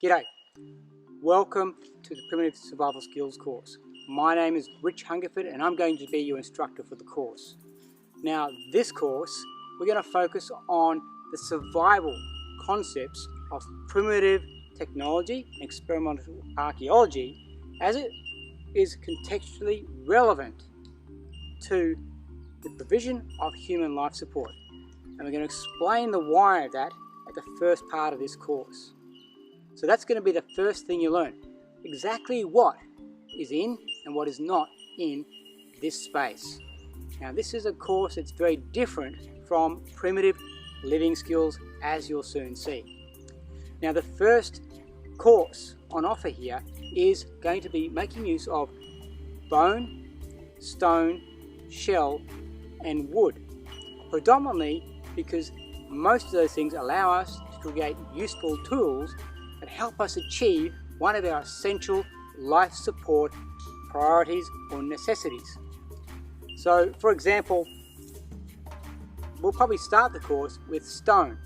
G'day, welcome to the Primitive Survival Skills course. My name is Rich Hungerford and I'm going to be your instructor for the course. Now this course we're going to focus on the survival concepts of primitive technology and experimental archaeology as it is contextually relevant to the provision of human life support. And we're going to explain the why of that at the first part of this course. So that's going to be the first thing you learn. Exactly what is in and what is not in this space. Now this is a course that's very different from primitive living skills, as you'll soon see. Now the first course on offer here is going to be making use of bone, stone, shell and wood. Predominantly because most of those things allow us to create useful tools that help us achieve one of our essential life support priorities or necessities. So for example, we'll probably start the course with stone.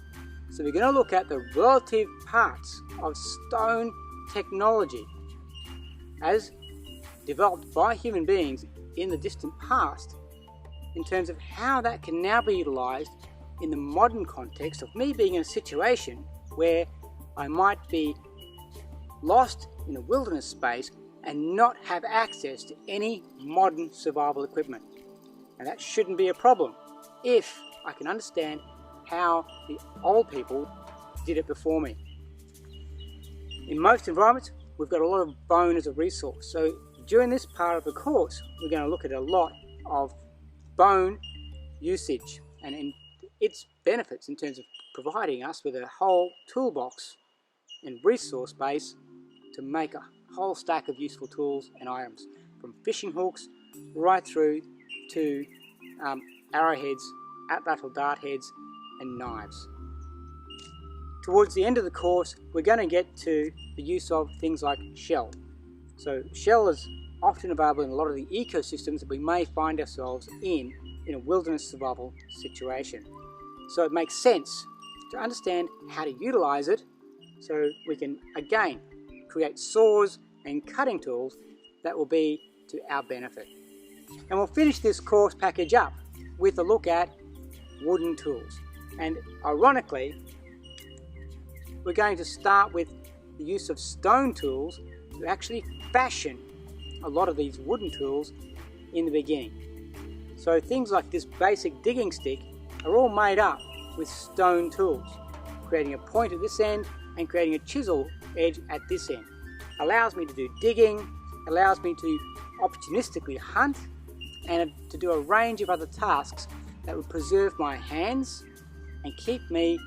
So we're going to look at the relative parts of stone technology as developed by human beings in the distant past, in terms of how that can now be utilized in the modern context of me being in a situation where I might be lost in a wilderness space and not have access to any modern survival equipment. And that shouldn't be a problem if I can understand how the old people did it before me. In most environments, we've got a lot of bone as a resource. So during this part of the course, we're going to look at a lot of bone usage and its benefits in terms of providing us with a whole toolbox and resource base to make a whole stack of useful tools and items, from fishing hooks right through to arrowheads, atlatl dart heads and knives. Towards the end of the course, we're going to get to the use of things like shell. So shell is often available in a lot of the ecosystems that we may find ourselves in a wilderness survival situation. So it makes sense to understand how to utilize it so we can again create saws and cutting tools that will be to our benefit. And we'll finish this course package up with a look at wooden tools. And ironically, we're going to start with the use of stone tools to actually fashion a lot of these wooden tools in the beginning. So things like this basic digging stick are all made up with stone tools, creating a point at this end and creating a chisel edge at this end. Allows me to do digging, allows me to opportunistically hunt, and to do a range of other tasks that would preserve my hands and keep me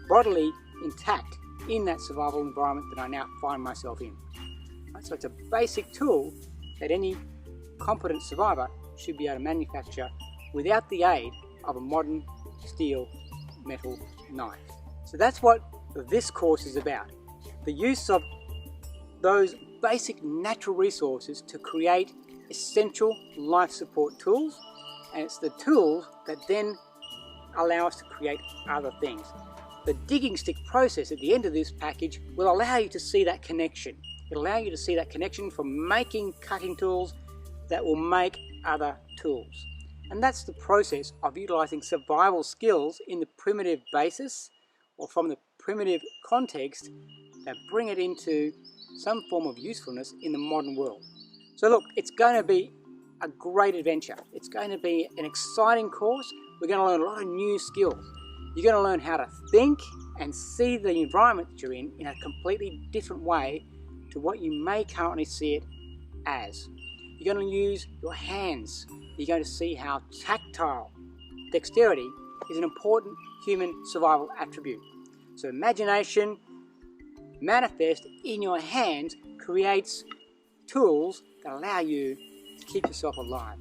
bodily intact in that survival environment that I now find myself in. Right, so it's a basic tool that any competent survivor should be able to manufacture without the aid of a modern steel metal knife. So that's what this course is about. The use of those basic natural resources to create essential life support tools, and it's the tools that then allow us to create other things. The digging stick process at the end of this package will allow you to see that connection. It'll allow you to see that connection from making cutting tools that will make other tools. And that's the process of utilizing survival skills in the primitive basis or from the primitive context that bring it into some form of usefulness in the modern world. So look, it's going to be a great adventure. It's going to be an exciting course. We're going to learn a lot of new skills. You're going to learn how to think and see the environment that you're in a completely different way to what you may currently see it as. You're going to use your hands. You're going to see how tactile dexterity is an important human survival attribute. So imagination manifest in your hands creates tools that allow you to keep yourself alive.